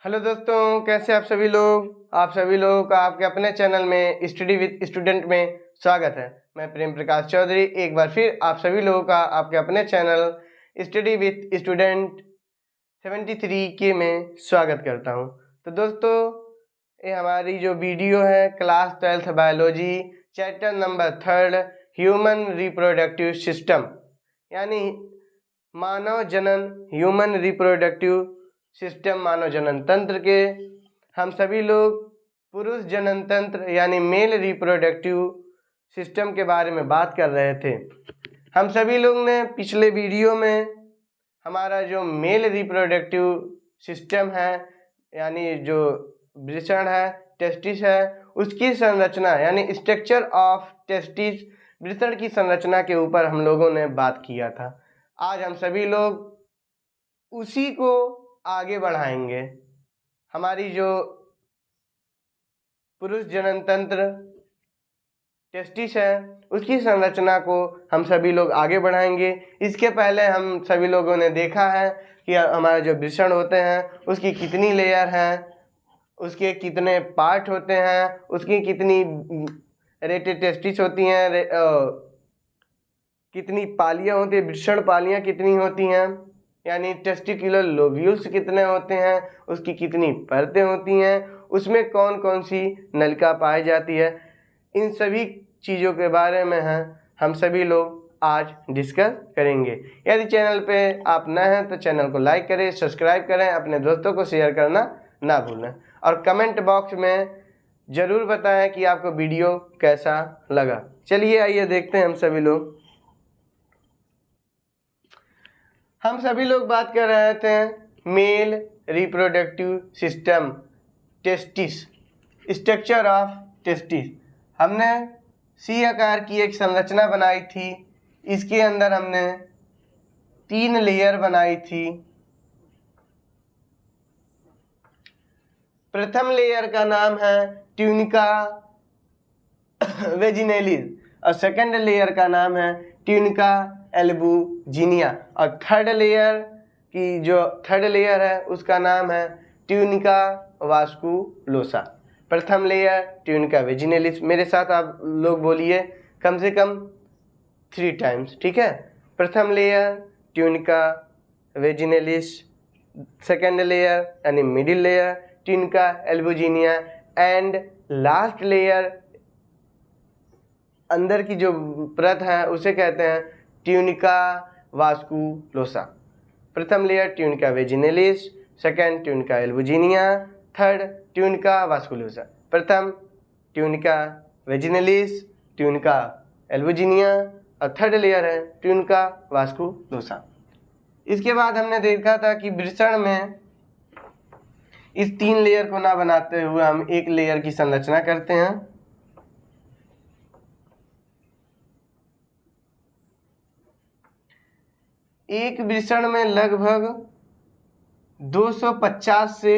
Hello दोस्तों, कैसे आप सभी लोगों का आपके अपने चैनल में स्टडी विद स्टूडेंट में स्वागत है। मैं प्रेम प्रकाश चौधरी एक बार फिर आप सभी लोगों का आपके अपने चैनल स्टडी विद स्टूडेंट 73 के में स्वागत करता हूं। तो दोस्तों, ये हमारी जो वीडियो है class 12th biology chapter number 3 human reproductive system यानी मानव जनन ह्यूमन रिप्रोडक्टिव सिस्टम मानव जनन तंत्र के हम सभी लोग पुरुष जनन तंत्र यानी मेल रिप्रोडक्टिव सिस्टम के बारे में बात कर रहे थे। हम सभी लोग ने पिछले वीडियो में हमारा जो मेल रिप्रोडक्टिव सिस्टम है यानी जो वृषण है, टेस्टिस है, उसकी संरचना यानी स्ट्रक्चर ऑफ टेस्टिस वृषण की संरचना के ऊपर हम लोगों ने बात किया था। आज हम सभी लोग उसी को आगे बढ़ाएंगे। हमारी जो पुरुष जनन तंत्र टेस्टिस है उसकी संरचना को हम सभी लोग आगे बढ़ाएंगे। इसके पहले हम सभी लोगों ने देखा है कि हमारा जो वृषण होते हैं उसकी कितनी लेयर हैं, उसके कितने पार्ट होते हैं, उसकी कितनी रेटेड टेस्टिस होती हैं, कितनी पालियाँ होती हैं, वृषण पालियाँ कितनी होती हैं, यानी टेस्टिकुलर लोब्यूल्स कितने होते हैं, उसकी कितनी परतें होती हैं, उसमें कौन कौन सी नलिका पाई जाती है, इन सभी चीज़ों के बारे में हम सभी लोग आज डिस्कस करेंगे। यदि चैनल पे आप नए हैं तो चैनल को लाइक करें, सब्सक्राइब करें, अपने दोस्तों को शेयर करना ना भूलें और कमेंट बॉक्स में ज़रूर बताएं कि आपको वीडियो कैसा लगा। चलिए आइए देखते हैं हम सभी लोग बात कर रहे थे male reproductive system testis, structure of testis. हमने सी आकार की एक संरचना बनाई थी। इसके अंदर हमने 3 लेयर बनाई थी। प्रथम लेयर का नाम है ट्यूनिका वेजिनेलिस और सेकंड लेयर का नाम है ट्यूनिका एल्बुजिनिया और थर्ड लेयर है उसका नाम है ट्यूनिका वास्कुलोसा। प्रथम लेयर ट्यूनिका वेजिनेलिस, मेरे साथ आप लोग बोलिए कम से कम 3 टाइम्स, ठीक है। प्रथम layer tunica vaginalis, second layer यानी middle layer tunica albuginea and last layer अंदर की जो परत है उसे कहते हैं ट्यूनिका वास्कुलोसा। प्रथम layer tunica vaginalis, second tunica albuginea, third tunica vasculosa. प्रथम ट्यूनिका वेजिनेलिस, ट्यूनिका एल्बुजिनिया और थर्ड लेयर है ट्यूनिका वास्कुलोसा। इसके बाद हमने देखा था कि वृषण में इस 3 लेयर को ना बनाते हुए हम एक लेयर की संरचना करते हैं। एक वृषण में लगभग 250 से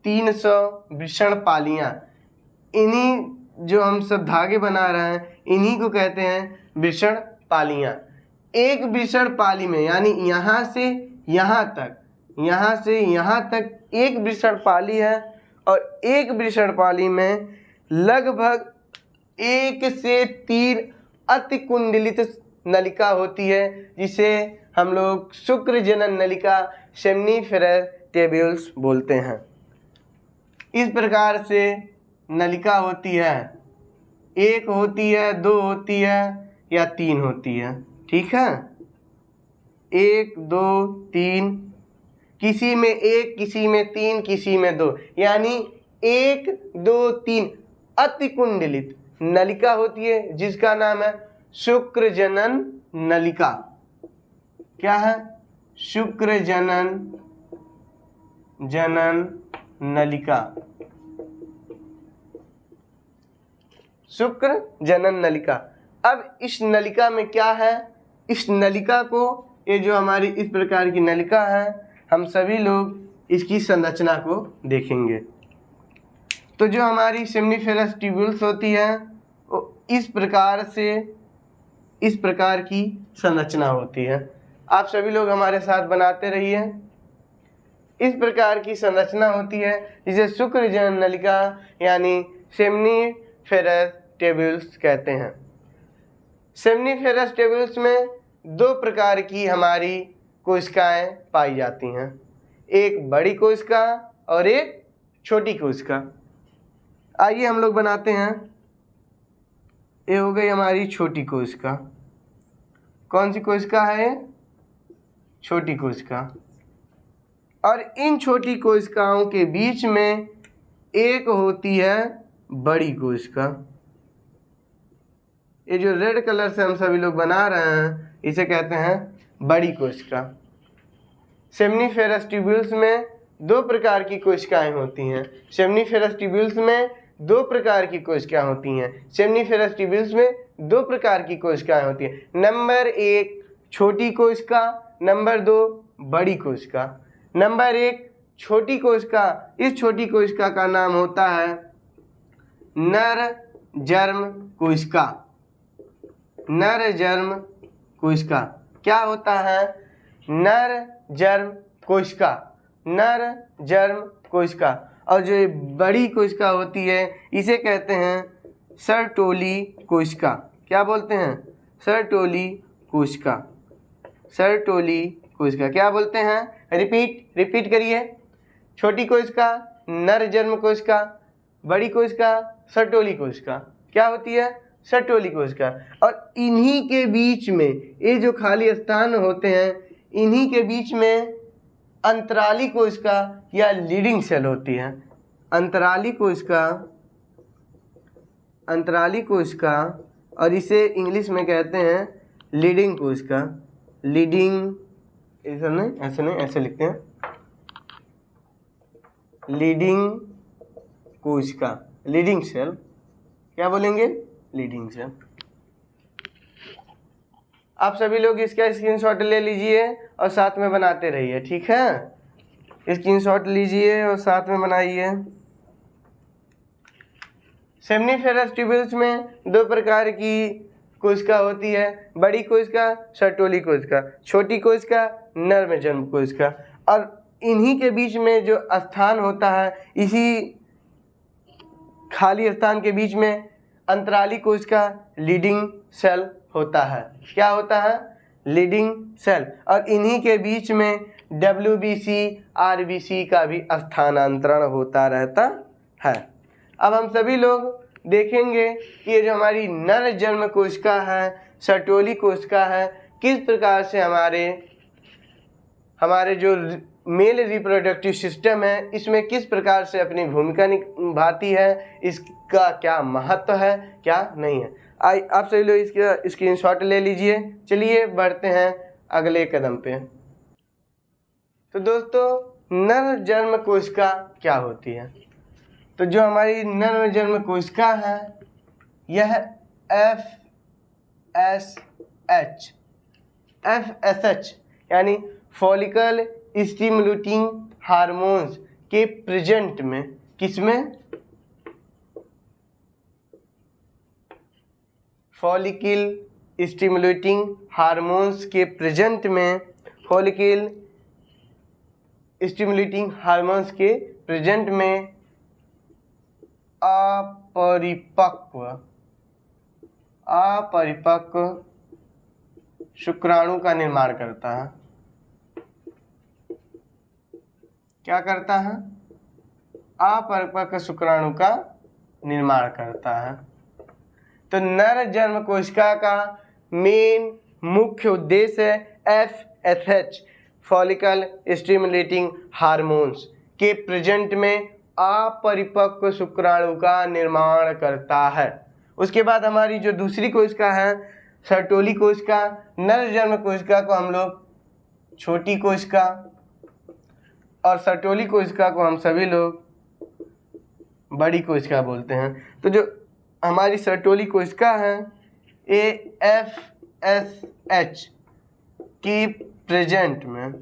300 वृषण पालियां, इन्हीं जो हम सब धागे बना रहे हैं इन्हीं को कहते हैं वृषण पालियां। एक वृषण पाली में यानी यहाँ से यहाँ तक एक वृषण पाली है और एक वृषण पाली में लगभग 1 से 3 अतिकुंडलित नलिका होती है जिसे हम लोग शुक्र जनन नलिका सेमनीफेरस ट्यूब्यूल्स बोलते हैं। इस प्रकार से नलिका होती है, 1 होती है, 2 होती है या 3 होती है, ठीक है। 1 2 3, किसी में 1, किसी में 3, किसी में 2, यानी 1 2 3 अतिकुंडलित नलिका होती है जिसका नाम है शुक्र जनन नलिका। क्या है? शुक्र जनन नलिका। शुक्र जनन नलिका। अब इस नलिका में क्या है? इस नलिका को, ये जो हमारी इस प्रकार की नलिका है, हम सभी लोग इसकी संरचना को देखेंगे। तो जो हमारी सेमनीफेरस ट्यूब्यूल्स होती है वो इस प्रकार की संरचना होती है। आप सभी लोग हमारे साथ बनाते रहिए। इस प्रकार की संरचना होती है जिसे शुक्र जनन नलिका यानी सेमनीफेरस ट्यूब्यूल्स कहते हैं। सेमनीफेरस ट्यूब्यूल्स में दो प्रकार की हमारी कोशिकाएं पाई जाती हैं, एक बड़ी कोशिका और एक छोटी कोशिका। आइए हम लोग बनाते हैं। ये हो गई हमारी छोटी कोशिका। कौन सी कोशिका है? छोटी कोशिका। और इन छोटी कोशिकाओं के बीच में एक होती है बड़ी कोशिका। ये जो रेड कलर से हम सभी लोग बना रहे हैं इसे कहते हैं बड़ी कोशिका। सेमनीफेरस ट्यूब्यूल्स में दो प्रकार की कोशिकाएं होती हैं। सेमनीफेरस ट्यूब्यूल्स में दो प्रकार की कोशिकाएं होती हैं। सेमनीफेरस ट्यूब्यूल्स में दो प्रकार की कोशिकाएं होती हैं। नंबर 1 छोटी कोशिका, नंबर 2 बड़ी कोशिका। नंबर 1 छोटी कोशिका, इस छोटी कोशिका का नाम होता है नर जर्म कोशिका। नर जर्म कोशिका क्या होता है? नर जर्म कोशिका, नर जर्म कोशिका। और जो बड़ी कोशिका होती है इसे कहते हैं सर्टोली कोशिका। क्या बोलते हैं? सर्टोली कोशिका। सर्टोली कोशिका क्या बोलते हैं? रिपीट करिए। छोटी कोशिका नर जर्म कोशिका, बड़ी कोशिका सर्टोली कोशिका। क्या होती है? सर्टोली कोशिका। और इन्हीं के बीच में ये जो खाली स्थान होते हैं इन्हीं के बीच में अंतराली कोशिका या लीडिंग सेल होती है। अंतराली कोशिका और इसे इंग्लिश में कहते हैं लीडिंग कोशिका। लीडिंग ऐसे नहीं ऐसे लिखते हैं, लीडिंग कोशिका, लीडिंग सेल। क्या बोलेंगे? Leading cell. आप सभी लोग इसका स्क्रीनशॉट ले लीजिए और साथ में बनाते रहिए, ठीक है? स्क्रीनशॉट लीजिए और साथ में बनाइए। सेमनीफेरस ट्यूब्यूल्स में दो प्रकार की कोशिका होती है, बड़ी कोशिका सर्टोली कोशिका, छोटी कोशिका नर जर्म कोशिका। और इन्हीं के बीच में जो स्थान होता है, इसी खाली स्थान के बीच में अंतराली कोशिका लीडिंग सेल होता है। क्या होता है? Leading cell. और इन्हीं के बीच में WBC RBC का भी स्थानांतरण होता रहता है। अब हम सभी लोग देखेंगे कि ये जो हमारी नर जन्म कोशिका है, सर्टोली कोशिका है, किस प्रकार से हमारे जो मेल रिप्रोडक्टिव सिस्टम है इसमें किस प्रकार से अपनी भूमिका निभाती है, इसका क्या महत्व है, क्या नहीं है। आप सभी लोग इसका स्क्रीनशॉट ले लीजिए। चलिए बढ़ते हैं अगले कदम पे। तो दोस्तों नर जन्म कोशिका क्या होती है? तो जो हमारी नर जन्म कोशिका है यह FSH यानी फॉलिकल स्टिमुलेटिंग हार्मोन्स के प्रेजेंट में, किसमें? फॉलिकल स्टिमुलेटिंग हार्मोन्स के प्रेजेंट में, फॉलिकल स्टिमुलेटिंग हार्मोन्स के प्रेजेंट में अपरिपक्व शुक्राणु का निर्माण करता है। क्या करता है? अपरिपक्व शुक्राणु का निर्माण करता है। तो नर जन्म कोशिका का मेन मुख्य उद्देश्य है FSH फॉलिकल स्टिमुलेटिंग हार्मोन्स के प्रेजेंट में अपरिपक्व शुक्राणु का निर्माण करता है। उसके बाद हमारी जो दूसरी कोशिका है सर्टोली कोशिका, नर जन्म कोशिका को हम लोग छोटी कोशिका और सर्टोली कोशिका को हम सभी लोग बड़ी कोशिका बोलते हैं। तो जो हमारी सर्टोली कोशिका है ये FSH की प्रेजेंट में,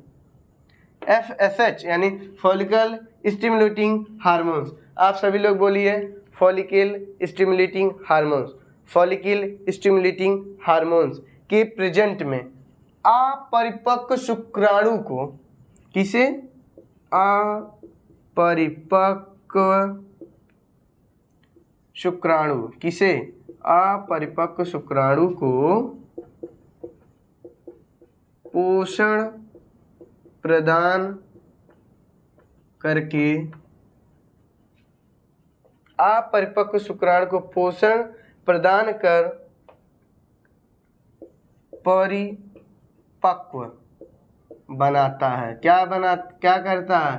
FSH यानी फॉलिकल स्टिमुलेटिंग हार्मोन्स, आप सभी लोग बोलिए follicle stimulating hormones, follicle stimulating hormones के प्रेजेंट में अपरिपक्व शुक्राणु को, किसे? अपरिपक्व शुक्राणु, किसे? अपरिपक्व शुक्राणु को पोषण प्रदान करके, अपरिपक्व शुक्राणु को पोषण प्रदान कर परिपक्व बनाता है। क्या करता है?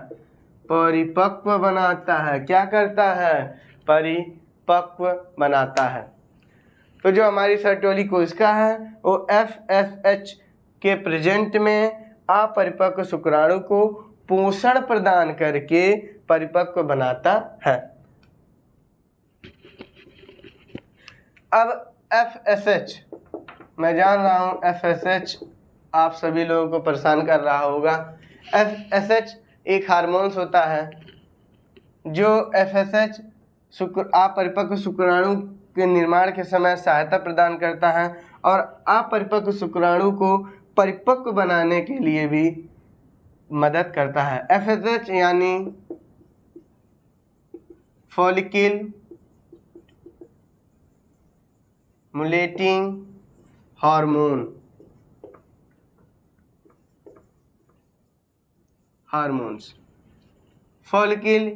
परिपक्व बनाता है। क्या करता है? परिपक्व बनाता है। तो जो हमारी सर्टोली कोशिका है वो FSH के प्रेजेंट में अपरिपक्व शुक्राणु को पोषण प्रदान करके परिपक्व बनाता है। अब FSH, मैं जान रहा हूँ FSH आप सभी लोगों को परेशान कर रहा होगा। FSH एक हार्मोन्स होता है जो FSH अपरिपक्व शुक्राणु के निर्माण के समय सहायता प्रदान करता है और अपरिपक्व शुक्राणु को परिपक्व बनाने के लिए भी मदद करता है। FSH यानी follicle stimulating hormones, follicle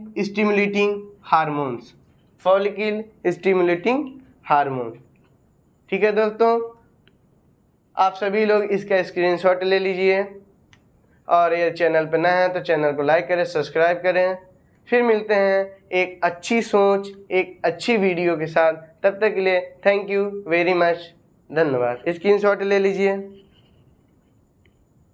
stimulating hormone. ठीक है दोस्तों, आप सभी लोग इसका स्क्रीनशॉट ले लीजिए और ये चैनल पर नए हैं तो चैनल को लाइक करें, सब्सक्राइब करें। फिर मिलते हैं एक अच्छी सोच, एक अच्छी वीडियो के साथ। तब तक के लिए थैंक यू वेरी मच, धन्यवाद। स्क्रीनशॉट ले लीजिए।